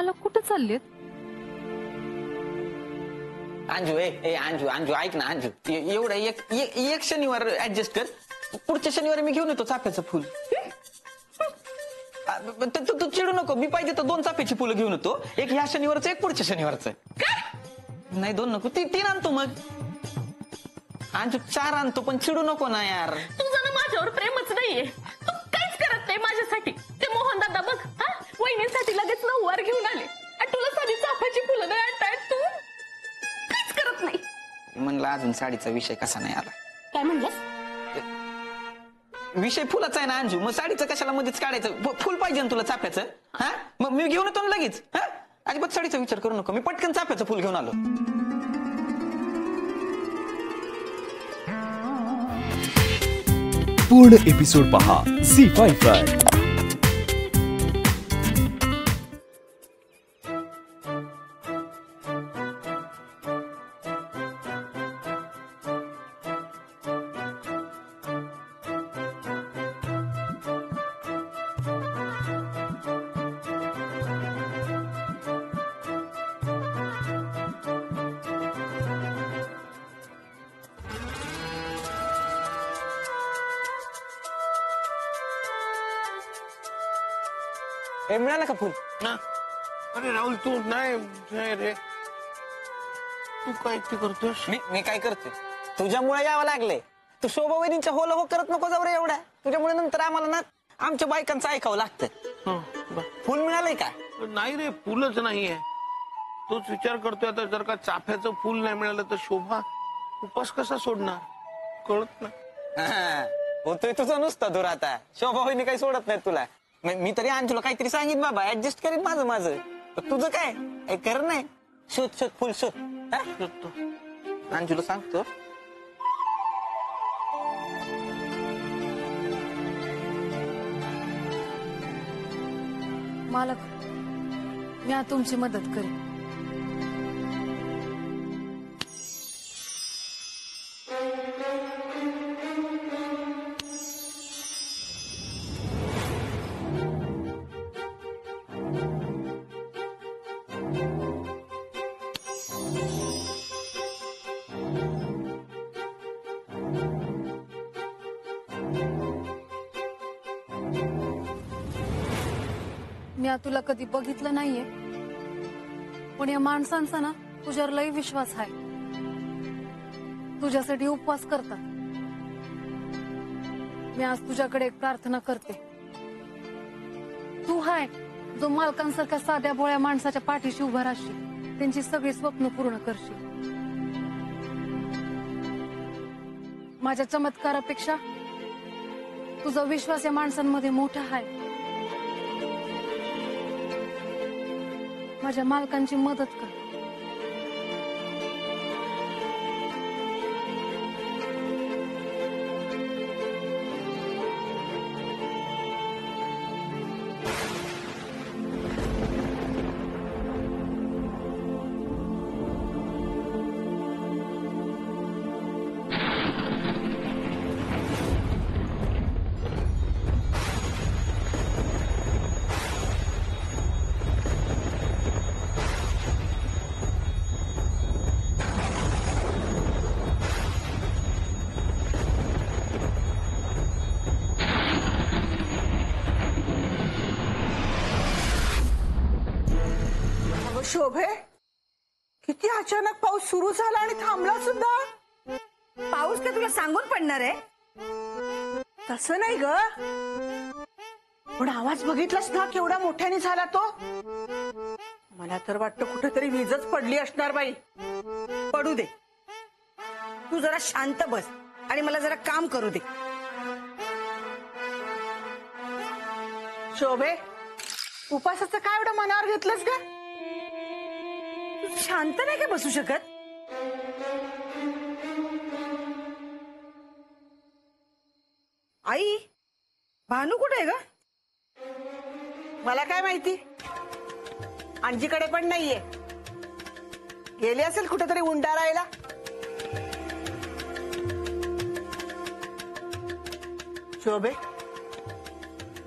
मला कुठे चाललेत? अंजू अंजू अंजू ऐक ना अंजू, एवढं एक शनिवार ऍडजस्ट कर. पुढच्या शनिवारी मी घेऊन येतो चाफ्याचं फुल. तू चिडू नको, मी पाहिजे तर 2 चाफ्याची फुलं घेऊन येतो. एक ह्या शनिवारचं, एक पुढच्या शनिवारचं. नाही 2 नको, 3 आणतो मग. अंजू 4 आणतो, पण चिडू नको ना यार. तुझं ना माझ्यावर प्रेमच नाहीये. तू काहीच करत नाही माझ्यासाठी. ते मोहन दादा बघ, वहिनीसाठी लगेच नऊवार घेऊन आले आणि तुला साधी चाफ्याची फुलं नाही आणतायत. तू काहीच करत नाही. म्हणलं अजून साडीचा विषय कसा नाही आला. काय म्हणलंस? विषय फुलाचा आहे ना अंजू, मग साडीचं कशाला मध्येच काढायचं? फुल पाहिजे ना तुला चाफ्याचं? हा मग मी घेऊन येतो ना लगेच. हा अजिबात साडीचा विचार करू नको, मी पटकन चाफ्याचं फुल घेऊन आलो. पूर्ण एपिसोड पहा झी5 वर. मिळालं का फुल? ना अरे राहुल तू नाही रे, तू काय ते करतोस? मी काय करते? तुझ्यामुळे यावं लागले. तू शोभा वहिनींच्या होल हो करत नको जाऊ रे एवढ्या. तुझ्यामुळे नंतर आम्हाला ना आमच्या बायकांचं ऐकावं लागतं. फुल मिळालंय का? नाही रे, फुलच नाहीये. तोच विचार करतोय आता, जर का चाफ्याचं फुल नाही मिळालं तर शोभा उपास कसा सोडणार कळत नाही. होतोय तुझं नुसतं दूर आता. शोभा वहिनी काही सोडत नाही तुला. मी तरी अंजूला काहीतरी सांगितलं बाबा, ऍडजस्ट करीन माझं. तुझं काय कर नाही. शोध फुल शोध. अंजूला सांगतो. मालक, मी आज तुमची मदत करेन. मी तुला कधी बघितलं नाहीये, पण या माणसांचा ना तुझ्यावर लई विश्वास आहे. तुझ्यासाठी उपवास करतात. मी आज तुझ्याकडे एक प्रार्थना करते. तू हाय जो मालकांसारख्या साध्या भोळ्या माणसाच्या पाठीशी उभा राहशील, त्यांची सगळी स्वप्न पूर्ण करशील. माझ्या चमत्कारापेक्षा तुझा विश्वास या माणसांमध्ये मोठा आहे. माझ्या मालकांची मदत कर. शोभे, किती अचानक पाऊस सुरू झाला आणि थांबला सुद्धा. पाऊस का तुला सांगून पडणार आहे? तसं नाही ग, पण आवाज बघितलास ना केवढा मोठ्याने झाला तो. मला तर वाटतं कुठेतरी वीजच पडली असणार बाई. पडू दे, तू जरा शांत बस आणि मला जरा काम करू दे. शोभे, उपासाचं काय एवढं मनावर घेतलंस का? शांत नाही का बसू शकत? आई, भानू कुठे आहे ग? मला काय माहिती, अंजीकडे पण नाहीये. गेली असेल कुठेतरी उंडा राहायला. शोभे,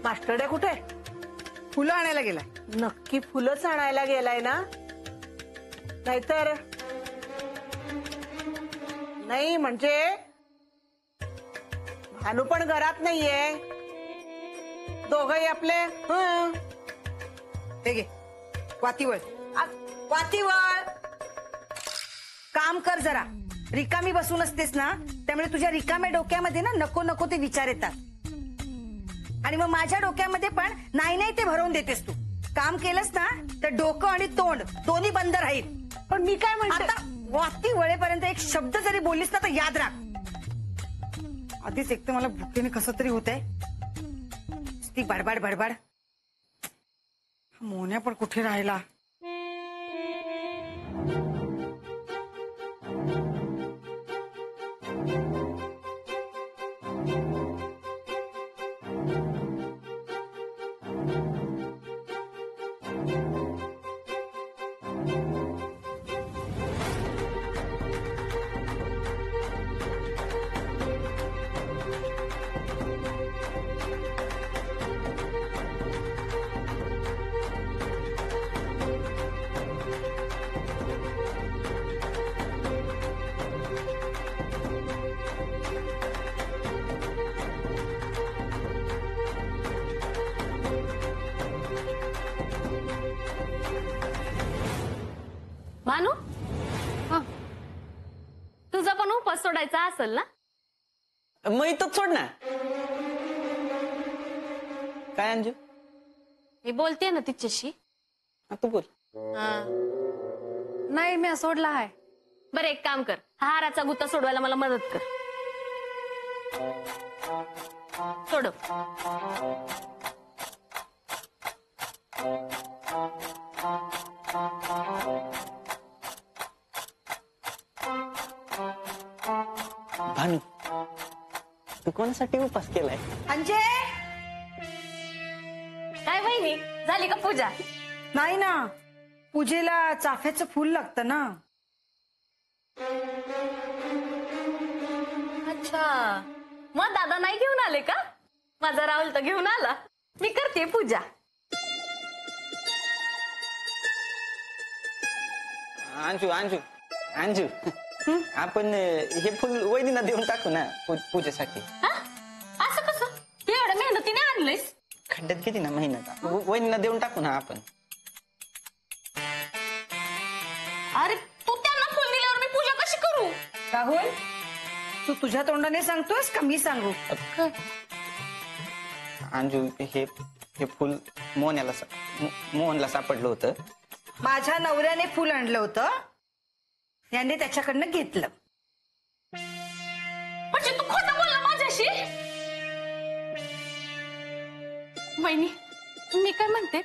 मास्टरडे कुठे? फुलं आणायला गेलाय. नक्की फुलंच आणायला गेलाय ना? नाहीतर नाही म्हणजे भानू पण घरात नाहीये. दोघही आपले हे घे वातीवळ. वातीवळ काम कर जरा. रिकामी बसून असतेस ना, त्यामुळे तुझ्या रिकाम्या डोक्यामध्ये ना नको नको ते विचार येतात. आणि मग माझ्या डोक्यामध्ये पण नाही नाही ते भरवून देतेस तू. काम केलंस ना तर डोकं आणि तोंड दोन्ही बंद राहील. पण मी काय म्हणते, आता वाती वळेपर्यंत एक शब्द जरी बोललीस ना तर याद राख. आधीच एक तर मला भुकेने कसं तरी होतंय. ती बडबड बडबड. मोन्या पण कुठे राहिला? भानू, हा, तुझा पण उपास सोडायचा असेल ना? मग इथंच सोड ना. काय अंजू? मी बोलते ना तिच्याशी. तू बोल. नाही मी सोडला आहे. बरं एक काम कर, हा हाराचा गुत्ता सोडवायला मला मदत कर. सोडव. भानू, तू कोणासाठी उपास केलाय? अंजे काय वहिनी, झाली का पूजा? नाही ना, पूजेला चाफ्याचं फुल लागतं ना. अच्छा, मग दादा नाही घेऊन आले का? माझा राहुल तर घेऊन आला. मी करते पूजा. अंजू अंजू अंजू, आपण हे फुल वहिनीला देऊन टाकू ना पूजेसाठी. हा? असं कसं? तू एवढ्या मेहनतीने आणलंयस? खड्ड्यात किती ना महिन्यात वहिनीला देऊन टाकू ना आपण. अरे तू त्यांना फुल दिल्यावर मी पूजा कशी करू? राहुल, तू तुझ्या तोंडाने सांगतोस का मी सांगू? अंजू, हे फुल मोहनला सापडलं होतं. माझ्या नवऱ्याने फुल आणलं होतं, याने त्याच्याकडनं घेतलं. म्हणजे तू खोटं बोलला माझ्याशी? वहिनी, मी काय म्हणते,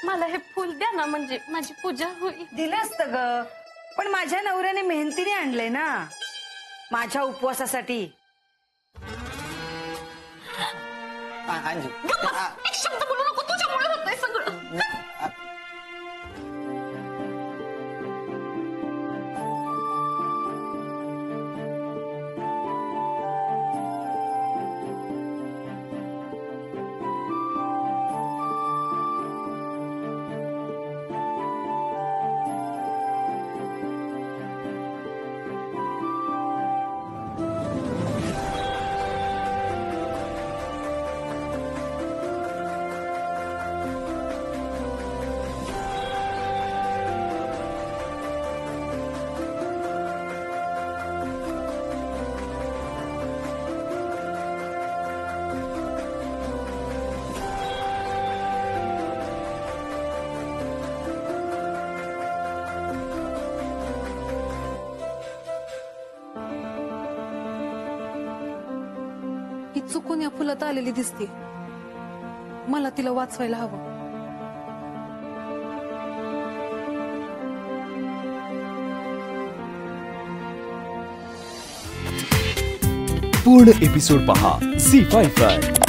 मला हे फुल द्या ना, म्हणजे माझी पूजा होईल. दिलं असतं ग, पण माझ्या नवऱ्याने मेहनतीने आणलंय ना माझ्या उपवासासाठी. अंजू एक शब्द बोलू नको, तुझ्यामुळे होतंय सगळं. ही चुकून या फुलात आलेली दिसते. मला तिला वाचवायला हवं. पूर्ण एपिसोड पहा झी5 वर.